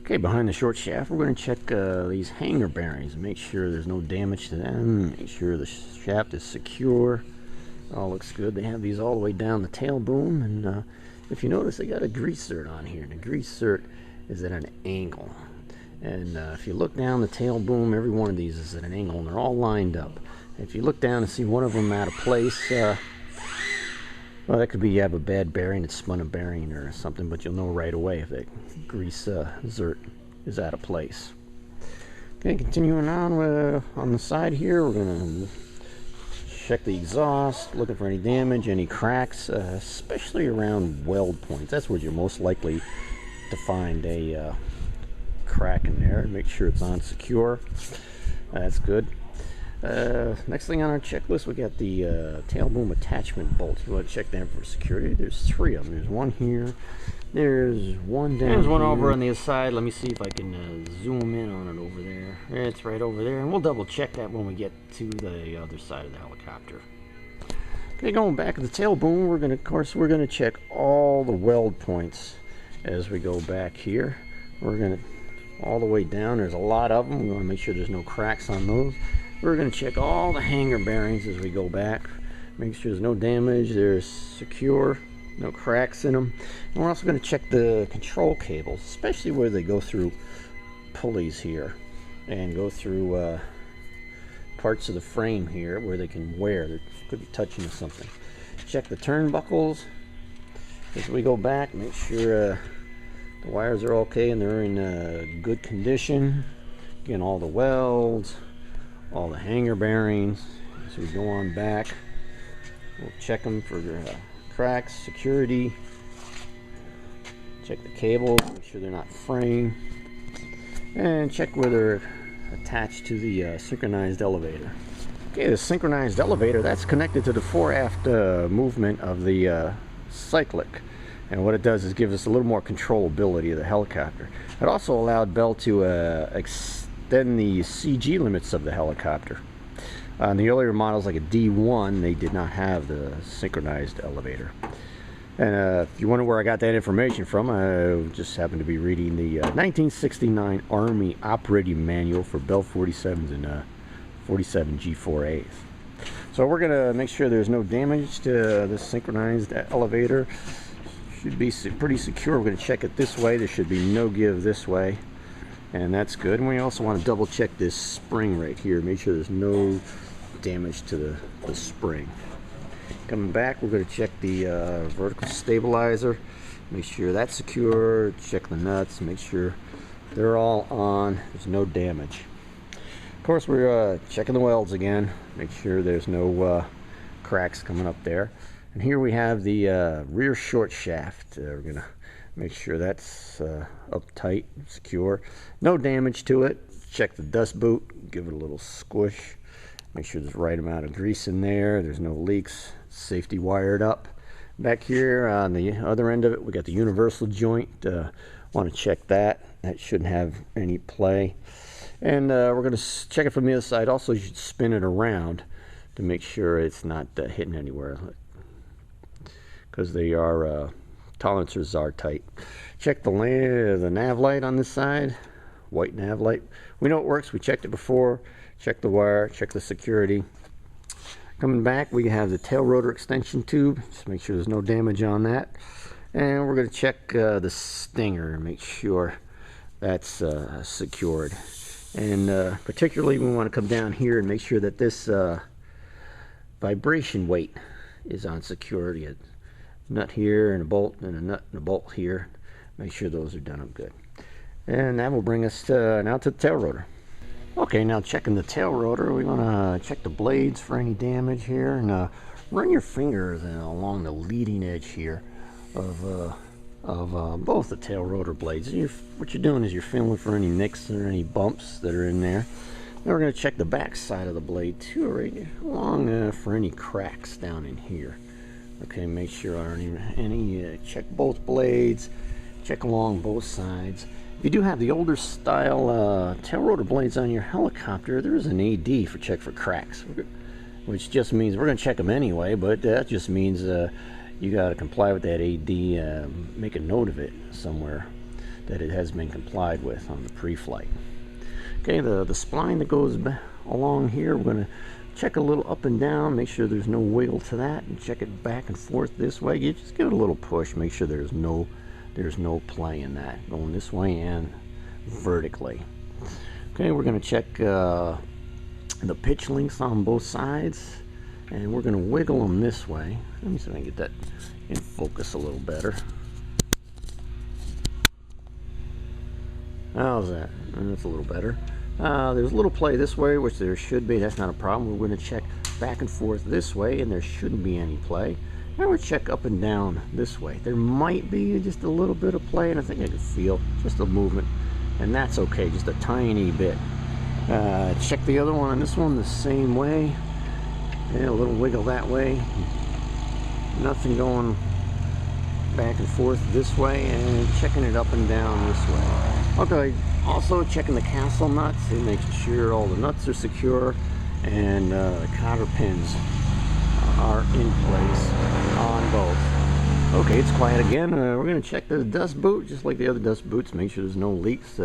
Okay, behind the short shaft, we're going to check these hanger bearings. Make sure there's no damage to them. Make sure the shaft is secure. All looks good. They have these all the way down the tail boom, and if you notice, they got a grease zert on here. The grease zert is at an angle, and if you look down the tail boom, every one of these is at an angle, and they're all lined up. If you look down and see one of them out of place, well, that could be you have a bad bearing, it's spun a bearing or something, but you'll know right away if that grease zert is out of place. Okay, continuing on the side here, we're going to check the exhaust, looking for any damage, any cracks, especially around weld points. That's where you're most likely to find a crack in there. Make sure it's on secure. That's good. Next thing on our checklist, we got the tail boom attachment bolts. You want to check them for security. There's 3 of them. There's one here. There's one down. There's one here over on the other side. Let me see if I can zoom in on it over there. It's right over there, and we'll double check that when we get to the other side of the helicopter. Okay, going back to the tail boom, we're gonna check all the weld points as we go back here. We're gonna all the way down. There's a lot of them. We want to make sure there's no cracks on those. We're going to check all the hanger bearings as we go back. Make sure there's no damage, they're secure, no cracks in them. And we're also going to check the control cables, especially where they go through pulleys here and go through parts of the frame here where they can wear. They could be touching something. Check the turnbuckles as we go back. Make sure the wires are okay and they're in good condition. Again, all the welds, all the hanger bearings. As we go on back, we'll check them for cracks, security. Check the cables, make sure they're not fraying, and check where they're attached to the synchronized elevator. Okay, the synchronized elevator, that's connected to the fore-aft movement of the cyclic. And what it does is give us a little more controllability of the helicopter. It also allowed Bell to extend the CG limits of the helicopter. On the earlier models, like a D1, they did not have the synchronized elevator. And if you wonder where I got that information from, I just happened to be reading the 1969 Army Operating Manual for Bell 47s and 47 G4As. So we're going to make sure there's no damage to this synchronized elevator. Should be pretty secure. We're going to check it this way. There should be no give this way, and that's good. And we also want to double check this spring right here, make sure there's no damage to the spring. Coming back, we're going to check the vertical stabilizer, make sure that's secure. Check the nuts, make sure they're all on, there's no damage. Of course, we're checking the welds again, make sure there's no cracks coming up there. And here we have the rear short shaft. We're going to make sure that's uptight, secure. No damage to it. Check the dust boot, give it a little squish. Make sure there's the right amount of grease in there. There's no leaks. Safety wired up. Back here on the other end of it, we got the universal joint. Want to check that. That shouldn't have any play. And we're going to check it from the other side. Also, you should spin it around to make sure it's not hitting anywhere, because they are tolerances are tight. Check the nav light on this side, white nav light. We know it works, we checked it before. Check the wire, check the security. Coming back, we have the tail rotor extension tube, just make sure there's no damage on that. And we're going to check the stinger, make sure that's secured. And particularly we want to come down here and make sure that this vibration weight is on security. A nut here and a bolt, and a nut and a bolt here. Make sure those are done up good. And that will bring us now to the tail rotor. Okay, now checking the tail rotor, we want to check the blades for any damage here, and run your fingers along the leading edge here of both the tail rotor blades. What you're doing is you're feeling for any nicks or any bumps that are in there. Then we're going to check the back side of the blade too, right along for any cracks down in here. Okay, make sure there aren't any. Check both blades, check along both sides. If you do have the older style tail rotor blades on your helicopter, there is an AD for check for cracks, which just means we're going to check them anyway, but that just means you got to comply with that AD, make a note of it somewhere. that it has been complied with on the pre-flight. Okay, the spline that goes along here, we're going to check a little up and down, make sure there's no wiggle to that, and check it back and forth this way. You just give it a little push, make sure there's no play in that, going this way and vertically. Okay, we're going to check the pitch links on both sides, and we're going to wiggle them this way. Let me see if I can get that in focus a little better. How's that? That's a little better. There's a little play this way, which there should be. That's not a problem. We're going to check back and forth this way, and there shouldn't be any play. Now we'll check up and down this way. There might be just a little bit of play, and I think I can feel just a movement, and that's okay, just a tiny bit. Check the other one, and this one the same way. And a little wiggle that way. Nothing going back and forth this way, and checking it up and down this way. Okay, also checking the castle nuts and making sure all the nuts are secure, and the cotter pins are in place on both. Okay, it's quiet again. We're going to check the dust boot just like the other dust boots, make sure there's no leaks.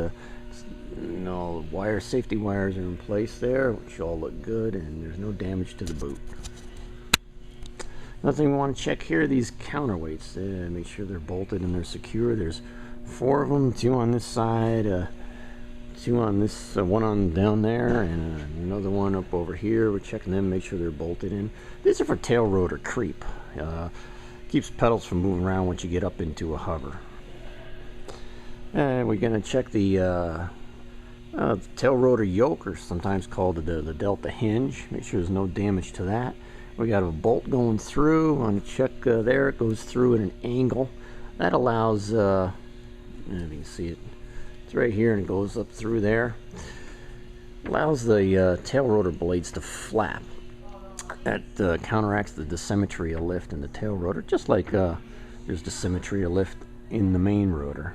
No safety wires are in place there, which all look good, and there's no damage to the boot. Another thing we want to check here, these counterweights. Make sure they're bolted and they're secure. There's 4 of them, 2 on this side, 2 on this, 1 on down there, and another one up over here. We're checking them, make sure they're bolted in. These are for tail rotor creep. Keeps pedals from moving around once you get up into a hover. And we're going to check the tail rotor yoke, or sometimes called the delta hinge. Make sure there's no damage to that. We got a bolt going through. On the check there, it goes through at an angle. That allows, if you can see it, it's right here and it goes up through there. Allows the tail rotor blades to flap. That counteracts the dissymmetry of lift in the tail rotor, just like there's dissymmetry of lift in the main rotor.